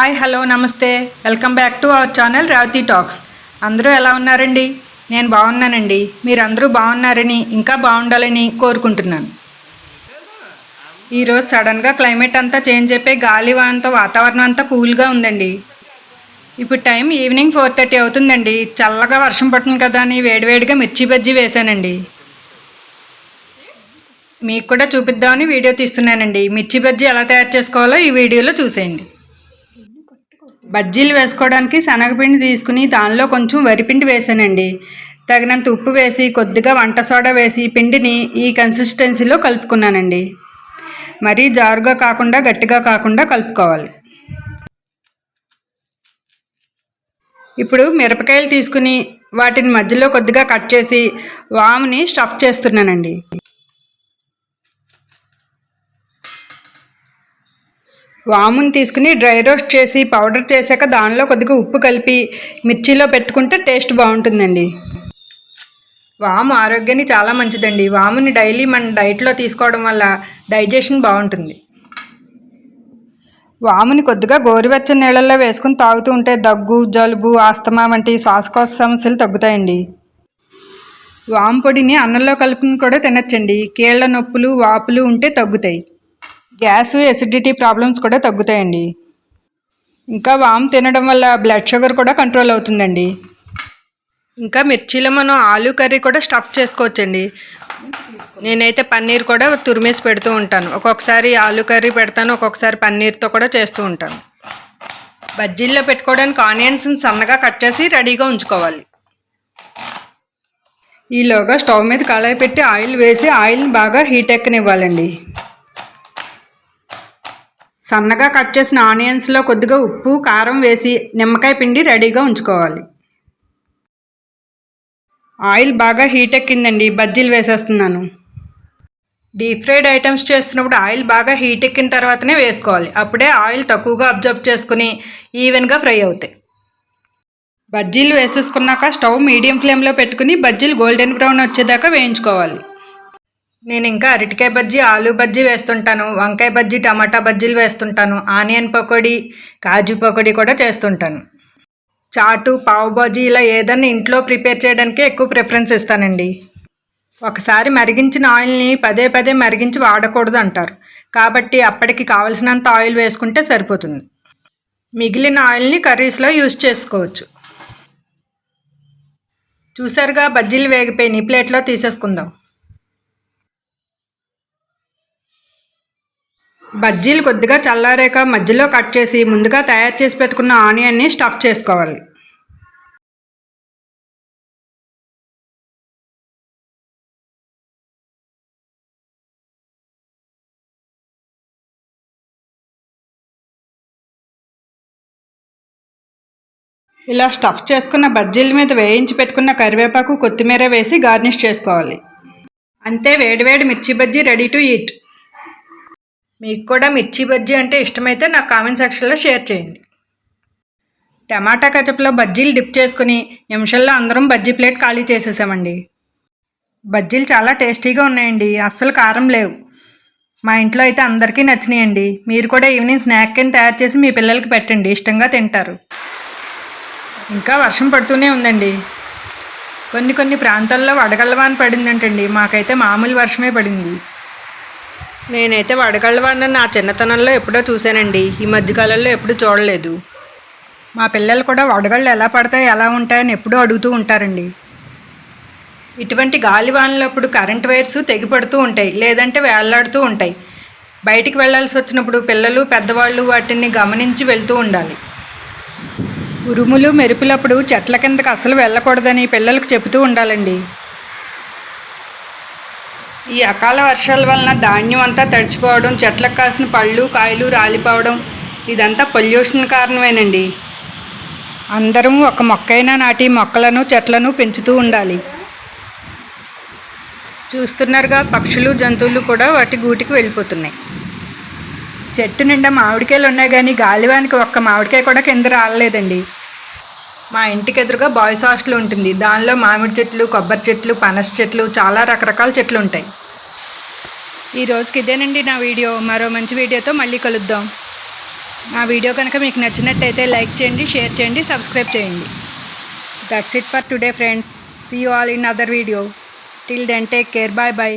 Hi hello నమస్తే welcome back to our channel Revathitalks. అందరూ ఎలా ఉన్నారండి? నేను బాగున్నానండి. మీరందరూ బాగున్నారని ఇంకా బాగుండాలని కోరుకుంటున్నాను. ఈరోజు సడన్గా క్లైమేట్ అంతా చేంజ్ అయిపోయి గాలి వానతో వాతావరణం అంతా కూల్గా ఉందండి. ఇప్పుడు టైం ఈవినింగ్ 4:30 అవుతుందండి. చల్లగా వర్షం పడుతుంది కదా అని వేడివేడిగా మిర్చి బజ్జీ వేశానండి. మీకు కూడా చూపిద్దామని వీడియో తీస్తున్నానండి. మిర్చి బజ్జీ ఎలా తయారు చేసుకోవాలో ఈ వీడియోలో చూసేయండి. బజ్జీలు వేసుకోవడానికి శనగపిండి తీసుకుని దానిలో కొంచెం వరిపిండి వేసానండి. తగినంత ఉప్పు వేసి కొద్దిగా వంట సోడా వేసి పిండిని ఈ కన్సిస్టెన్సీలో కలుపుకున్నానండి. మరీ జారుగా కాకుండా గట్టిగా కాకుండా కలుపుకోవాలి. ఇప్పుడు మిరపకాయలు తీసుకుని వాటిని మధ్యలో కొద్దిగా కట్ చేసి వాముని స్టఫ్ చేస్తున్నానండి. వాముని తీసుకుని డ్రై రోస్ట్ చేసి పౌడర్ చేశాక దానిలో కొద్దిగా ఉప్పు కలిపి మిర్చిలో పెట్టుకుంటే టేస్ట్ బాగుంటుందండి. వాము ఆరోగ్యానికి చాలా మంచిదండి. వాముని డైలీ మన డైట్లో తీసుకోవడం వల్ల డైజెషన్ బాగుంటుంది. వాముని కొద్దిగా గోరువెచ్చని నీళ్ళల్లో వేసుకుని తాగుతూ ఉంటే దగ్గు, జలుబు, ఆస్తమా వంటి శ్వాసకోశ సమస్యలు తగ్గుతాయండి. వాము పొడిని అన్నంలో కలుపుకుని కూడా తినచ్చండి. కీళ్ళ నొప్పులు, వాపులు ఉంటే తగ్గుతాయి. గ్యాస్, ఎసిడిటీ ప్రాబ్లమ్స్ కూడా తగ్గుతాయండి. ఇంకా వాము తినడం వల్ల బ్లడ్ షుగర్ కూడా కంట్రోల్ అవుతుందండి. ఇంకా మిర్చిలో మనం ఆలూ కర్రీ కూడా స్టఫ్ చేసుకోవచ్చండి. నేనైతే పన్నీర్ కూడా తురిమేసి పెడుతూ ఉంటాను. ఒక్కొక్కసారి ఆలూ కర్రీ పెడతాను, ఒక్కొక్కసారి పన్నీర్తో కూడా చేస్తూ ఉంటాను. బజ్జీల్లో పెట్టుకోవడానికి ఆనియన్స్ని సన్నగా కట్ చేసి రెడీగా ఉంచుకోవాలి. ఈలోగా స్టవ్ మీద కళాయి పెట్టి ఆయిల్ వేసి ఆయిల్ని బాగా హీట్ ఎక్కనివ్వాలండి. సన్నగా కట్ చేసిన ఆనియన్స్లో కొద్దిగా ఉప్పు, కారం వేసి నిమ్మకాయ పిండి రెడీగా ఉంచుకోవాలి. ఆయిల్ బాగా హీట్ ఎక్కిందండి. బజ్జీలు వేసేస్తున్నాను. డీప్ ఫ్రైడ్ ఐటమ్స్ చేస్తున్నప్పుడు ఆయిల్ బాగా హీట్ ఎక్కిన తర్వాతనే వేసుకోవాలి. అప్పుడే ఆయిల్ తక్కువగా అబ్జర్వ్ చేసుకుని ఈవెన్గా ఫ్రై అవుతాయి. బజ్జీలు వేసేసుకున్నాక స్టవ్ మీడియం ఫ్లేమ్లో పెట్టుకుని బజ్జీలు గోల్డెన్ బ్రౌన్ వచ్చేదాకా వేయించుకోవాలి. నేను ఇంకా అరటికాయ బజ్జీ, ఆలూ బజ్జీ వేస్తుంటాను, వంకాయ బజ్జీ, టమాటా బజ్జీలు వేస్తుంటాను, ఆనియన్ పకోడీ, కాజు పకోడీ కూడా చేస్తుంటాను. చాటు, పావు బజ్జీ ఇలా ఏదన్నా ఇంట్లో ప్రిపేర్ చేయడానికి ఎక్కువ ప్రిఫరెన్స్ ఇస్తానండి. ఒకసారి మరిగించిన ఆయిల్ని పదే పదే మరిగించి వాడకూడదు అంటారు. కాబట్టి అప్పటికి కావలసినంత ఆయిల్ వేసుకుంటే సరిపోతుంది. మిగిలిన ఆయిల్ని కర్రీస్లో యూజ్ చేసుకోవచ్చు. చూసారుగా బజ్జీలు వేగిపోయినాయి. ప్లేట్లో తీసేసుకుందాం. బజ్జీలు కొద్దిగా చల్లారాక మధ్యలో కట్ చేసి ముందుగా తయారు చేసి పెట్టుకున్న ఆనియన్ని స్టఫ్ చేసుకోవాలి. ఇలా స్టఫ్ చేసుకున్న బజ్జీల మీద వేయించి పెట్టుకున్న కరివేపాకు, కొత్తిమీర వేసి గార్నిష్ చేసుకోవాలి. అంతే, వేడివేడి మిర్చి బజ్జీ రెడీ టు ఈట్. మీకు కూడా మిర్చి బజ్జీ అంటే ఇష్టమైతే నాకు కామెంట్ సెక్షన్లో షేర్ చేయండి. టమాటా కచప్లో బజ్జీలు డిప్ చేసుకుని నిమిషాల్లో అందరం బజ్జీ ప్లేట్ ఖాళీ చేసేసామండి. బజ్జీలు చాలా టేస్టీగా ఉన్నాయండి. అస్సలు కారం లేవు. మా ఇంట్లో అయితే అందరికీ నచ్చినాయండి. మీరు కూడా ఈవినింగ్ స్నాక్ కింద తయారు చేసి మీ పిల్లలకి పెట్టండి, ఇష్టంగా తింటారు. ఇంకా వర్షం పడుతూనే ఉందండి. కొన్ని ప్రాంతాల్లో వడగళ్ళ వాన పడిందంటండి. మాకైతే మామూలు వర్షమే పడింది. నేనైతే వడగళ్ళ వాన నా చిన్నతనంలో ఎప్పుడో చూశానండి. ఈ మధ్యకాలంలో ఎప్పుడూ చూడలేదు. మా పిల్లలు కూడా వడగళ్ళు ఎలా పడతాయి, ఎలా ఉంటాయని ఎప్పుడూ అడుగుతూ ఉంటారండి. ఇటువంటి గాలి వానలప్పుడు కరెంట్ వైర్స్ తెగిపడుతూ ఉంటాయి, లేదంటే వేళ్లాడుతూ ఉంటాయి. బయటికి వెళ్ళాల్సి వచ్చినప్పుడు పిల్లలు, పెద్దవాళ్ళు వాటిని గమనించి వెళ్తూ ఉండాలి. ఉరుములు, మెరుపులప్పుడు చెట్ల కిందకు అస్సలు వెళ్ళకూడదని పిల్లలకు చెబుతూ ఉండాలండి. ఈ అకాల వర్షాల వలన ధాన్యం అంతా తడిచిపోవడం, చెట్లకు కాసిన పళ్ళు, కాయలు రాలిపోవడం ఇదంతా పొల్యూషన్ కారణమేనండి. అందరం ఒక మొక్కైనా నాటి మొక్కలను, చెట్లను పెంచుతూ ఉండాలి. చూస్తున్నారుగా, పక్షులు, జంతువులు కూడా వాటి గూటికి వెళ్ళిపోతున్నాయి. చెట్టు నిండా మామిడికాయలు ఉన్నాయి కానీ గాలివానికి ఒక్క మామిడికాయ కూడా కింద రాలేదండి. మా ఇంటికి ఎదురుగా బాయ్స్ హాస్టల్ ఉంటుంది. దానిలో మామిడి చెట్లు, కొబ్బరి చెట్లు, పనస చెట్లు, చాలా రకరకాల చెట్లు ఉంటాయి. ఈ రోజుకి ఇదేనండి నా వీడియో. మరో మంచి వీడియోతో మళ్ళీ కలుద్దాం. మా వీడియో కనుక మీకు నచ్చినట్టయితే లైక్ చేయండి, షేర్ చేయండి, సబ్స్క్రైబ్ చేయండి. That's it for today friends. See you all in other video. Till then take care. Bye bye.